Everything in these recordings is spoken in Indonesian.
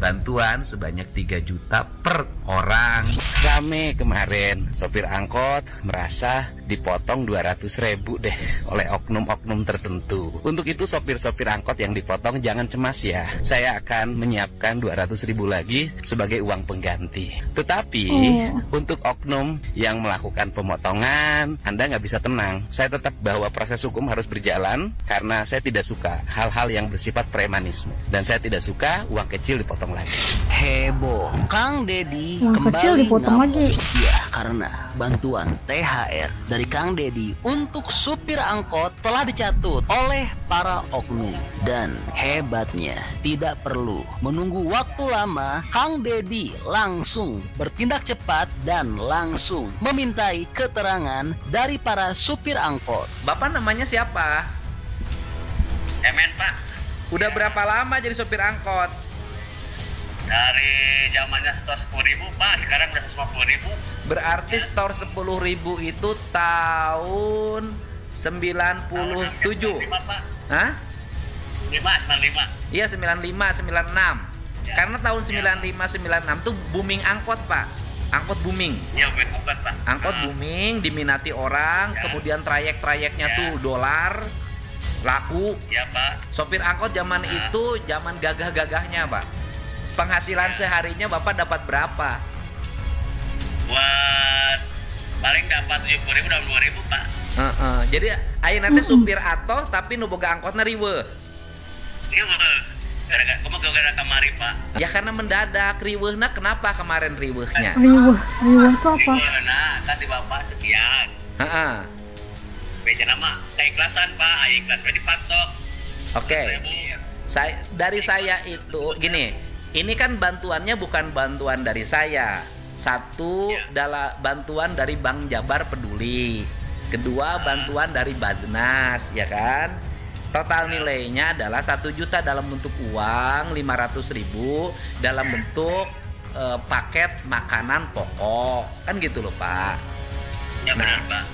bantuan sebanyak 3 juta per orang. Rame kemarin, sopir angkot merasa dipotong 200.000 deh oleh oknum-oknum tertentu. Untuk itu sopir-sopir angkot yang dipotong jangan cemas ya. Saya akan menyiapkan 200.000 lagi sebagai uang pengganti. Tetapi untuk oknum yang melakukan pemotongan, Anda nggak bisa tenang. Saya tetap bahwa proses hukum harus berjalan karena saya tidak suka hal-hal yang bersifat premanisme. Dan saya tidak suka uang kecil dipotong lagi. Heboh, Kang Deddy Uang kecil kembali dipotong ngamuk. lagi. Ya, karena bantuan THR dari Kang Deddy untuk supir angkot telah dicatut oleh para oknum. Dan hebatnya, tidak perlu menunggu waktu lama, Kang Deddy langsung bertindak cepat dan langsung memintai keterangan dari para supir angkot. Bapak namanya siapa? Emen Pak, Udah berapa lama jadi sopir angkot? dari zamannya setor 10.000 Pak, sekarang udah 150.000. Berarti store 10.000 itu tahun 97. 95 Pak, Hah? 95. Iya 95, 96. Ya. Karena tahun 95, 96 tuh booming angkot, Pak. Angkot booming. Ya bukan Pak. Angkot booming, diminati orang, Ya. kemudian trayek-trayeknya Ya. tuh dolar, laku. Ya Pak. Sopir angkot zaman itu zaman gagah-gagahnya, Pak. Penghasilan seharinya Bapak dapat berapa? Buat paling dapat 70.000 dan 2.000 Pak. Jadi ayo nanti supir atoh tapi nu boga angkotna riweuh. Iya Pak. Gara-gara kamu gara-gara kamari Pak. Ya karena mendadak riweuhna, kenapa kemarin riweuhnya? Riweuh itu apa? Nah, tadi Bapak sekian. Heeh. Beja nama keikhlasan Pak, ayo ikhlasnya dipatok. Oke. 1.000. Dari saya itu gini, ini kan bantuannya bukan bantuan dari saya. Satu adalah bantuan dari Bank Jabar Peduli. Kedua bantuan dari Baznas, ya kan? Total nilainya adalah 1 juta dalam bentuk uang, 500.000 dalam bentuk paket makanan pokok. Kan gitu loh, Pak. Ya benar Nah. Pak.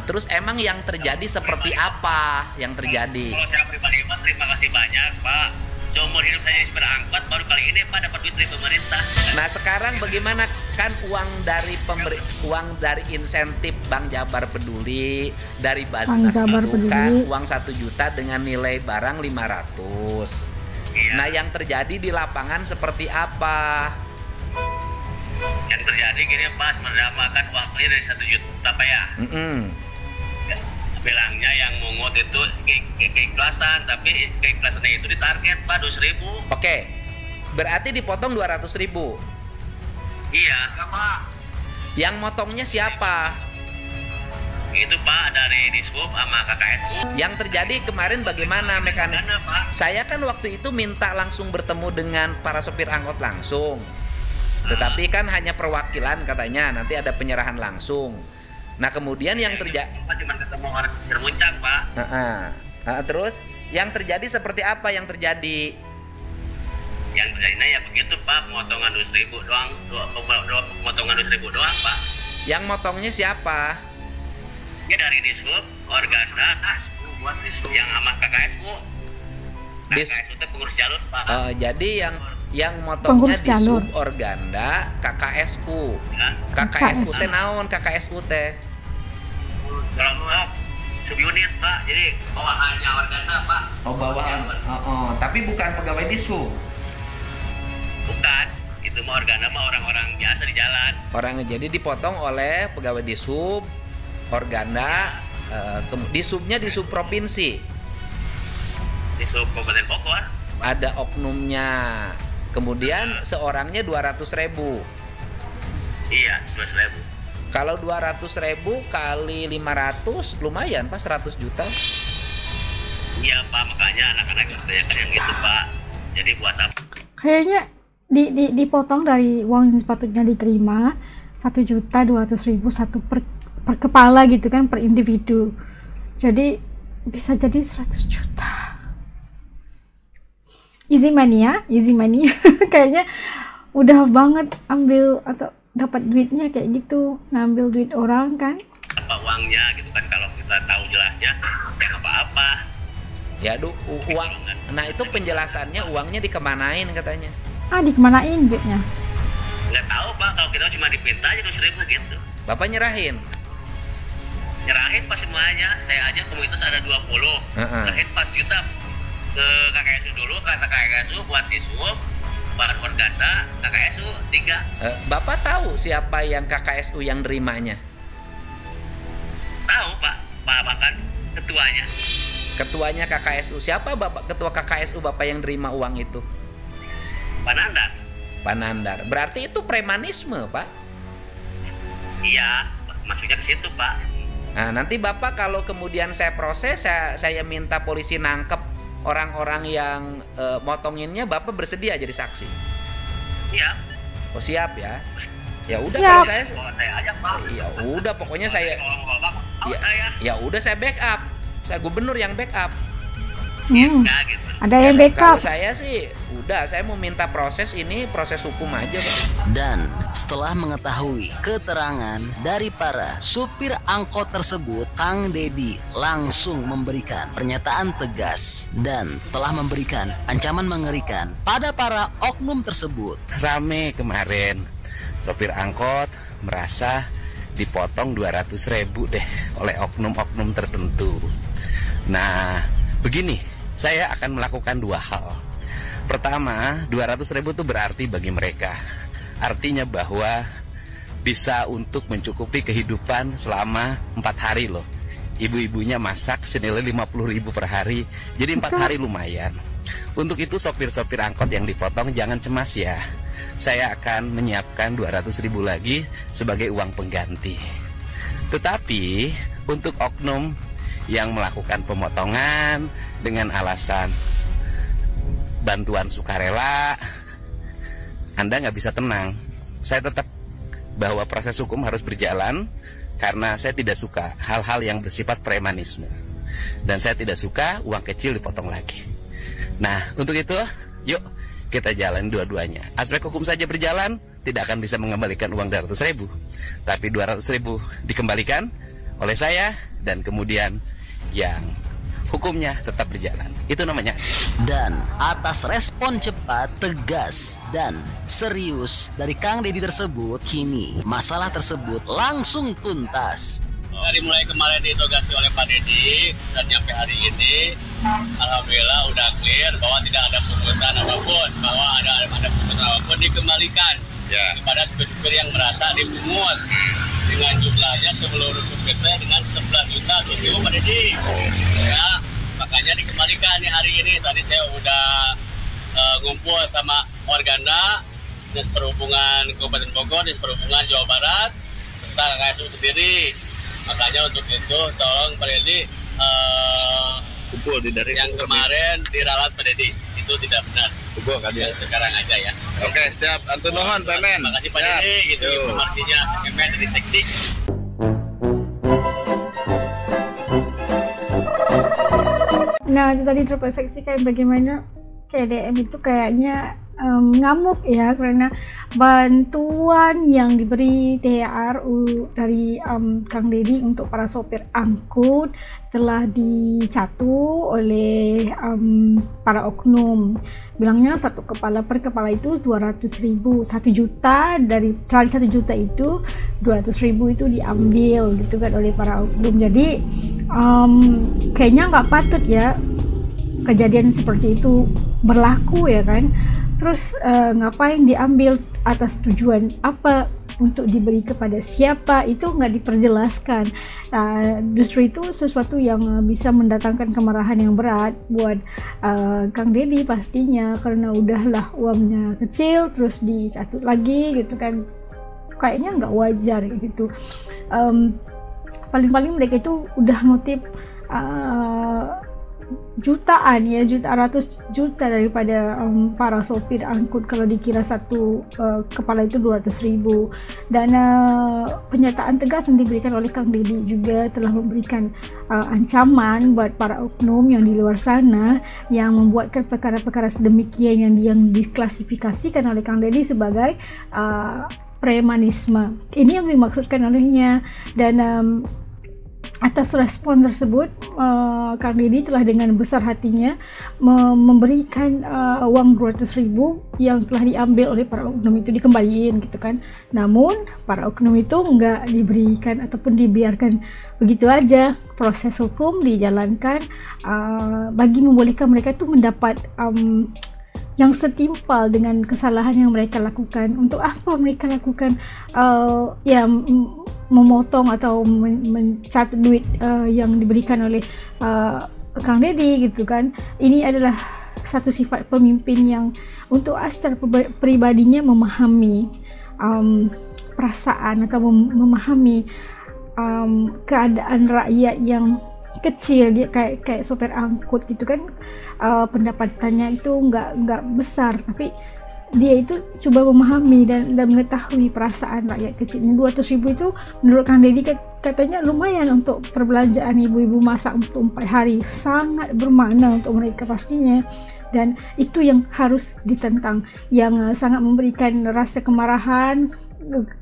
Terus emang yang terjadi seperti apa yang terjadi? Kalau saya pribadi Pak, terima kasih banyak Pak. Seumur hidup saya jadi supir angkot, baru kali ini Pak dapat duit dari pemerintah. Nah sekarang bagaimana, kan uang dari insentif Bank Jabar Peduli, dari Baznas Jabar itu kan Peduli. uang 1 juta dengan nilai barang 500. Iya. Nah yang terjadi di lapangan seperti apa? Yang terjadi gini Pak, sebenarnya kan uangnya dari 1 juta Pak ya. Bilangnya yang mungut itu keikhlasan, tapi keikhlasannya itu ditarget Pak 200.000. Oke, berarti dipotong 200.000. Iya Pak. Yang motongnya siapa? Itu Pak dari Dishub sama KKSU. Yang terjadi kemarin bagaimana mekanik? Mana Pak? Saya kan waktu itu minta langsung bertemu dengan para sopir angkot langsung. Tetapi kan hanya perwakilan katanya, nanti ada penyerahan langsung. Nah kemudian yang terjadi, Pak cuma ketemu orang bermuncang Pak. terus yang terjadi seperti apa yang terjadi? Yang terjadinya ya begitu Pak, pemotongan 200.000 doang, pemotongan 200.000 doang Pak. Yang motongnya siapa? Ini dari Dishub, Organda, buat Dishub yang sama KKSU. KKSU itu pengurus jalur Pak. Jadi yang motongnya Pengurus di jalur. sub Organda KKSU. Ya. KKSU teh naon? KKSU teh Kelompok subunit Pak, jadi bawahannya Organda Pak. bawahan. Tapi bukan pegawai di sub. Bukan, itu mah Organda mah orang-orang biasa di jalan. Orangnya jadi dipotong oleh pegawai di sub Organda. Di subnya di sub provinsi. Di sub Kabupaten Bogor. Ada oknumnya. Kemudian seorangnya 200.000. Iya, 200.000. Kalau 200.000 kali 500 lumayan Pak, 100 juta. Iya Pak, makanya anak-anak bertanyakan yang gitu Pak. Jadi buat apa? Kayaknya dipotong dari uang yang sepatutnya diterima 1.200.000 satu per kepala gitu kan, per individu. Jadi bisa jadi 100 juta. Easy money ya, easy money. Kayaknya udah banget ambil atau dapat duitnya kayak gitu, ngambil duit orang kan. Apa uangnya gitu kan, kalau kita tahu jelasnya ya apa-apa. Ya uang. Nah itu penjelasannya uangnya dikemanain katanya. Dikemanain duitnya? Nggak tahu Pak, kalau kita cuma dipinta aja 200.000 gitu. Bapak nyerahin? Nyerahin pas semuanya, saya aja komunitas ada 20, nyerahin 4 juta ke KKSU dulu, kata KKSU buat disup, buat organda, KKSU 3. Bapak tahu siapa yang KKSU yang nerimanya? Tahu Pak, bahkan ketuanya. Ketuanya KKSU, siapa Bapak ketua KKSU Bapak yang nerima uang itu? Panandar. Panandar, berarti itu premanisme Pak? Iya, maksudnya ke situ Pak. Nah, nanti Bapak kalau kemudian saya proses, saya minta polisi nangkep orang-orang yang motonginnya, Bapak bersedia jadi saksi? Iya. Oh siap ya? Ya udah Siap. kalau saya aja Pak. ya udah pokoknya saya ya udah saya backup. Saya gubernur yang backup. Nah, gitu. Ada yang Kalau backup. saya sih udah, saya mau minta proses ini, proses hukum aja Pak. Dan setelah mengetahui keterangan dari para supir angkot tersebut, Kang Deddy langsung memberikan pernyataan tegas dan telah memberikan ancaman mengerikan pada para oknum tersebut. Rame kemarin, sopir angkot merasa dipotong 200.000 deh oleh oknum-oknum tertentu. Nah, begini, saya akan melakukan 2 hal. Pertama, 200.000 itu berarti bagi mereka. Artinya bahwa bisa untuk mencukupi kehidupan selama 4 hari loh. Ibu-ibunya masak senilai 50.000 per hari. Jadi 4 hari lumayan. Untuk itu sopir-sopir angkot yang dipotong jangan cemas ya. Saya akan menyiapkan 200.000 lagi sebagai uang pengganti. Tetapi untuk oknum yang melakukan pemotongan dengan alasan bantuan sukarela, Anda nggak bisa tenang. Saya tetap bahwa proses hukum harus berjalan karena saya tidak suka hal-hal yang bersifat premanisme. Dan saya tidak suka uang kecil dipotong lagi. Nah, untuk itu, yuk kita jalan dua-duanya. Aspek hukum saja berjalan, tidak akan bisa mengembalikan uang 200.000. Tapi 200.000 dikembalikan oleh saya dan kemudian yang hukumnya tetap berjalan. Itu namanya. Dan atas respon cepat, tegas, dan serius dari Kang Deddy tersebut, kini masalah tersebut langsung tuntas. Dari mulai kemarin diinterogasi oleh Pak Deddy dan sampai hari ini, alhamdulillah udah clear bahwa tidak ada pungutan apapun, bahwa ada pungutan apapun dikembalikan kepada supir yang merasa dipungut dengan jumlahnya seluruh supirnya dengan 11 juta rupiah Pak Deddy. Ya, makanya dikembalikan nih hari ini. Tadi saya udah ngumpul sama Organda, Dinas Perhubungan Kabupaten Bogor, Dinas Perhubungan Jawa Barat, serta KSU sendiri. Makanya untuk itu tolong Pak Deddy kumpul dari yang kemarin diralat Pak Deddy itu tidak benar. Kumpul kan ya. Sekarang aja ya. Oke, siap. Antun nuhun, Pemen. Terima kasih Pak Deddy gitu informasinya. Pemen dari seksi. Nah, itu tadi terpersepsikan bagaimana KDM itu kayaknya ngamuk ya, karena bantuan yang diberi THRU dari Kang Deddy untuk para sopir angkut telah dicatu oleh para oknum. Bilangnya satu kepala per kepala itu 200.000, 1 juta dari 1 juta itu 200.000 itu diambil gitu kan oleh para oknum. Jadi kayaknya nggak patut ya kejadian seperti itu berlaku ya kan. Terus ngapain diambil, atas tujuan apa, untuk diberi kepada siapa, itu nggak diperjelaskan. Justru itu sesuatu yang bisa mendatangkan kemarahan yang berat buat Kang Deddy pastinya, karena udahlah uangnya kecil terus dicatut lagi gitu kan, kayaknya nggak wajar gitu. Paling-paling mereka itu udah ngutip jutaan ya, ratus juta daripada para sopir angkut kalau dikira satu kepala itu 200.000. Dan pernyataan tegas yang diberikan oleh Kang Deddy juga telah memberikan ancaman buat para oknum yang di luar sana yang membuatkan perkara-perkara sedemikian yang diklasifikasikan oleh Kang Deddy sebagai premanisme. Ini yang dimaksudkan olehnya. Dan atas respon tersebut, Kang Deddy telah dengan besar hatinya memberikan uang 200.000 yang telah diambil oleh para oknum itu dikembaliin gitu kan. Namun para oknum itu nggak diberikan ataupun dibiarkan begitu aja. Proses hukum dijalankan bagi membolehkan mereka itu mendapat yang setimpal dengan kesalahan yang mereka lakukan. Untuk apa mereka lakukan memotong atau mencat duit yang diberikan oleh Kang Deddy gitu kan. Ini adalah satu sifat pemimpin yang untuk secara pribadinya memahami perasaan atau memahami keadaan rakyat yang kecil, dia kayak sopir angkut gitu kan. Pendapatannya itu nggak besar, tapi dia itu coba memahami dan mengetahui perasaan rakyat kecil ini. 200.000 itu menurut Kang Deddy katanya lumayan untuk perbelanjaan ibu-ibu masak untuk 4 hari, sangat bermakna untuk mereka pastinya, dan itu yang harus ditentang. Yang sangat memberikan rasa kemarahan,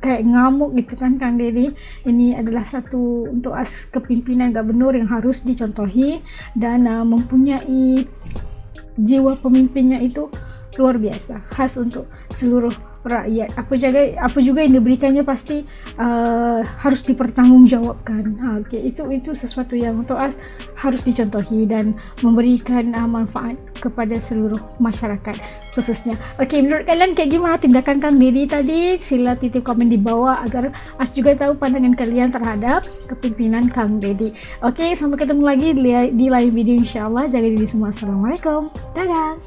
kayak ngamuk gitu kan Kang Deddy. Ini adalah satu untuk kepimpinan Gubernur yang harus dicontohi, dan mempunyai jiwa pemimpinnya itu luar biasa, khas untuk seluruh rakyat. Apa juga yang diberikannya pasti harus dipertanggungjawabkan. Itu sesuatu yang untuk harus dicontohi dan memberikan manfaat kepada seluruh masyarakat khususnya. Menurut kalian kayak gimana tindakan Kang Deddy tadi? Sila titip komen di bawah agar juga tahu pandangan kalian terhadap kepimpinan Kang Deddy. Sampai ketemu lagi di lain video insyaallah. Jaga diri semua. Assalamualaikum. Dadah.